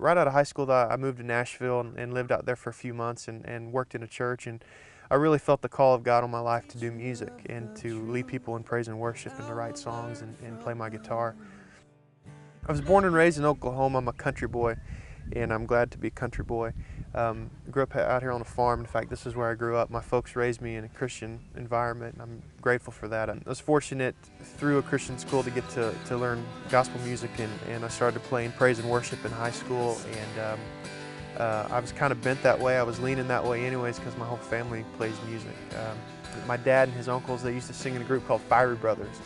right out of high school, I moved to Nashville and lived out there for a few months and worked in a church, and I really felt the call of God on my life to do music and to lead people in praise and worship and to write songs and play my guitar. I was born and raised in Oklahoma. I'm a country boy, and I'm glad to be a country boy. Grew up out here on a farm. In fact, this is where I grew up. My folks raised me in a Christian environment, and I'm grateful for that. I was fortunate through a Christian school to get to learn gospel music, and I started playing praise and worship in high school, and I was kind of bent that way. I was leaning that way anyways because my whole family plays music. My dad and his uncles, they used to sing in a group called Fiery Brothers,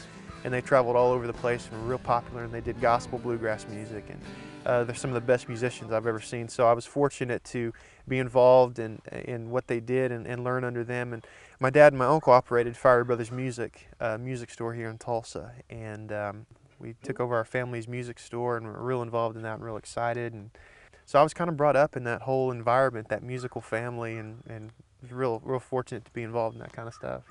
and they traveled all over the place and were real popular, and they did gospel bluegrass music, and they're some of the best musicians I've ever seen. So I was fortunate to be involved in what they did and learn under them. And my dad and my uncle operated Fiery Brothers music store here in Tulsa, and we took over our family's music store, and we're real involved in that and real excited. And so I was kind of brought up in that whole environment, that musical family, and real fortunate to be involved in that kind of stuff.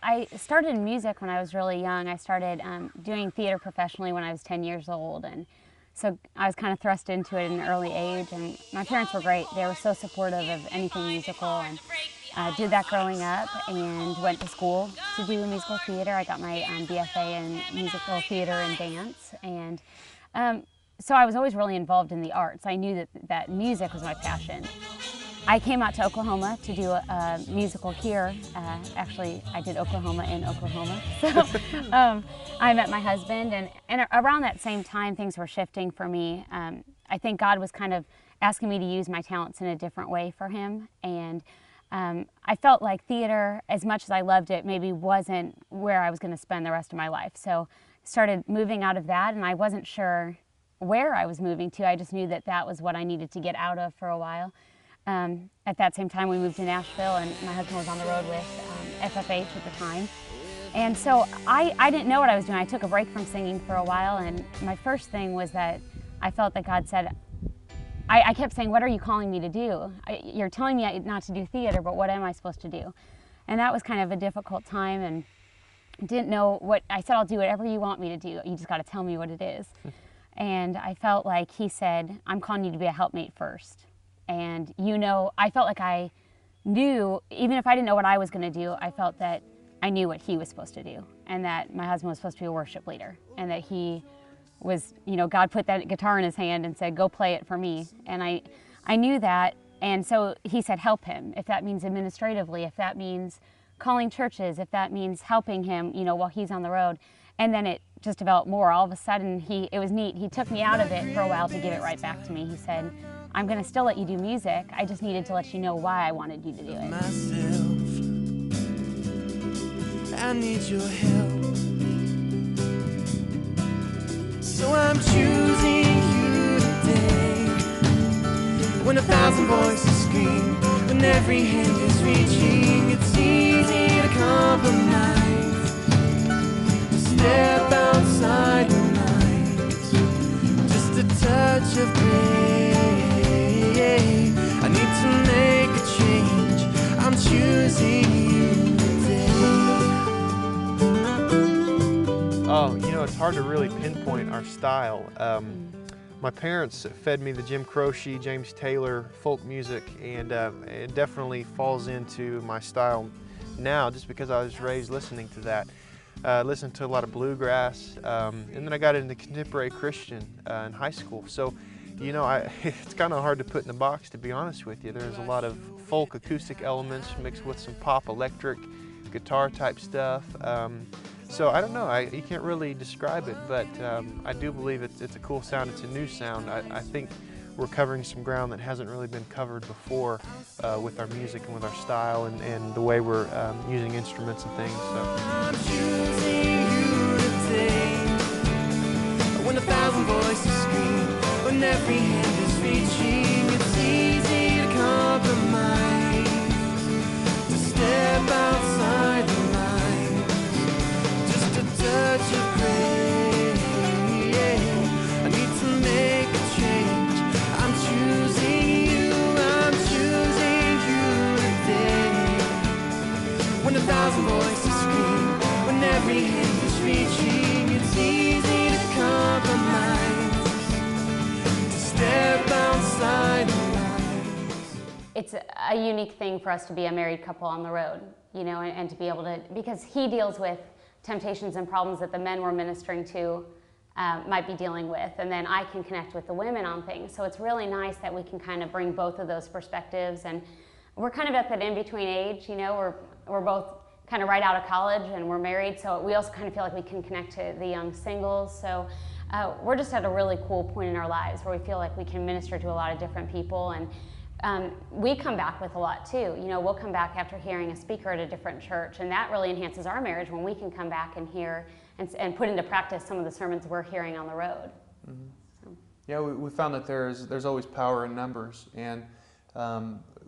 I started in music when I was really young. I started doing theater professionally when I was 10 years old, and so I was kind of thrust into it at an early age, and my parents were great. They were so supportive of anything musical, and did that growing up and went to school to do musical theater. I got my BFA in musical theater and dance, and so I was always really involved in the arts. I knew that music was my passion. I came out to Oklahoma to do a musical here. Actually, I did Oklahoma in Oklahoma. So I met my husband, and around that same time, things were shifting for me. I think God was kind of asking me to use my talents in a different way for Him. And I felt like theater, as much as I loved it, maybe wasn't where I was going to spend the rest of my life. So I started moving out of that, and I wasn't sure where I was moving to. I just knew that that was what I needed to get out of for a while. At that same time, we moved to Nashville, and my husband was on the road with FFH at the time. And so I didn't know what I was doing. I took a break from singing for a while, and my first thing was that I felt that God said, I kept saying, what are you calling me to do? You're telling me not to do theater, but what am I supposed to do? And that was kind of a difficult time, and didn't know what. I said, I'll do whatever you want me to do. You just got to tell me what it is. And I felt like He said, I'm calling you to be a helpmate first. And I felt like I knew, even if I didn't know what I was going to do, I felt that I knew what He was supposed to do, and that my husband was supposed to be a worship leader, and that he was, God put that guitar in his hand and said, go play it for me. And I knew that, and so He said, help him, if that means administratively, if that means calling churches, if that means helping him, while he's on the road. And then it just developed more. All of a sudden, it was neat. He took me out of it for a while to give it right back to me. He said, I'm going to still let you do music. I just needed to let you know why I wanted you to do it. I need your help. So I'm choosing you today. When 1,000 voices scream, when every hand is reaching, it's easy to compromise, to step outside the lines, just a touch of grace. I need to make a change. I'm choosing you today. Oh, it's hard to really pinpoint our style. My parents fed me the Jim Croce, James Taylor folk music, and it definitely falls into my style now just because I was raised listening to that. Listened to a lot of bluegrass, and then I got into contemporary Christian in high school. So, it's kind of hard to put in a box, to be honest with you. There's a lot of folk acoustic elements mixed with some pop electric guitar type stuff. So I don't know, you can't really describe it, but I do believe it's a cool sound. It's a new sound. I think we're covering some ground that hasn't really been covered before with our music and with our style and the way we're using instruments and things. So. I'm choosing you today. When 1,000 voices scream, when every hand is reaching, it's easy to compromise, to step outside the line, just a touch of grace. I need to make a change. I'm choosing you today. When 1,000 voices scream, when every hand is reaching, it's easy to compromise, it's a unique thing for us to be a married couple on the road, you know, and to be able to, because he deals with temptations and problems that the men we're ministering to might be dealing with, and then I can connect with the women on things. So it's really nice that we can kind of bring both of those perspectives, and we're kind of at that in-between age, you know, we're both kind of right out of college and we're married, so we also kind of feel like we can connect to the young singles. So we're just at a really cool point in our lives where we feel like we can minister to a lot of different people, and we come back with a lot too. You know, we'll come back after hearing a speaker at a different church, and that really enhances our marriage when we can come back and hear and put into practice some of the sermons we're hearing on the road. Mm-hmm. So. Yeah, we found that there's always power in numbers, and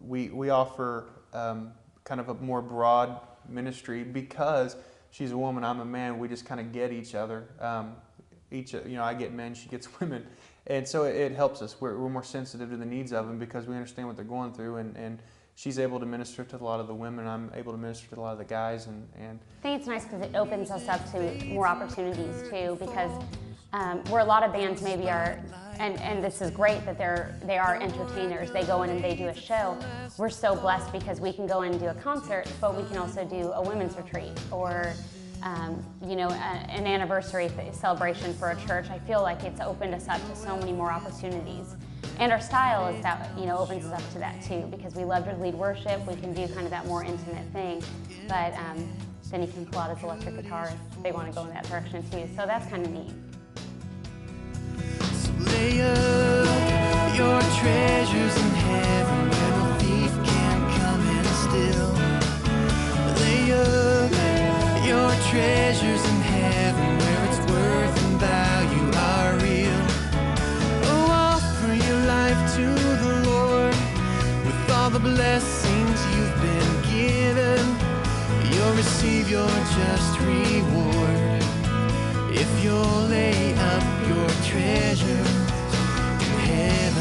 we offer kind of a more broad ministry because she's a woman, I'm a man. We just kind of get each other. You know, I get men, she gets women, and so it helps us. We're more sensitive to the needs of them because we understand what they're going through, and she's able to minister to a lot of the women. I'm able to minister to a lot of the guys, and I think it's nice because it opens us up to more opportunities too, because where a lot of bands maybe are, and this is great that they are entertainers, they go in and they do a show. We're so blessed because we can go in and do a concert, but we can also do a women's retreat or you know, an anniversary celebration for a church. I feel like it's opened us up to so many more opportunities. And our style is that, you know, opens us up to that too, because we love to lead worship. We can do kind of that more intimate thing, but then he can pull out his electric guitar if they want to go in that direction too. So that's kind of neat. So lay up your treasures in heaven where no thief can come and steal. Lay up your treasures in heaven where its worth and value are real. Oh, offer your life to the Lord with all the blessings you've been given. You'll receive your just reward if you'll lay up your treasures in heaven.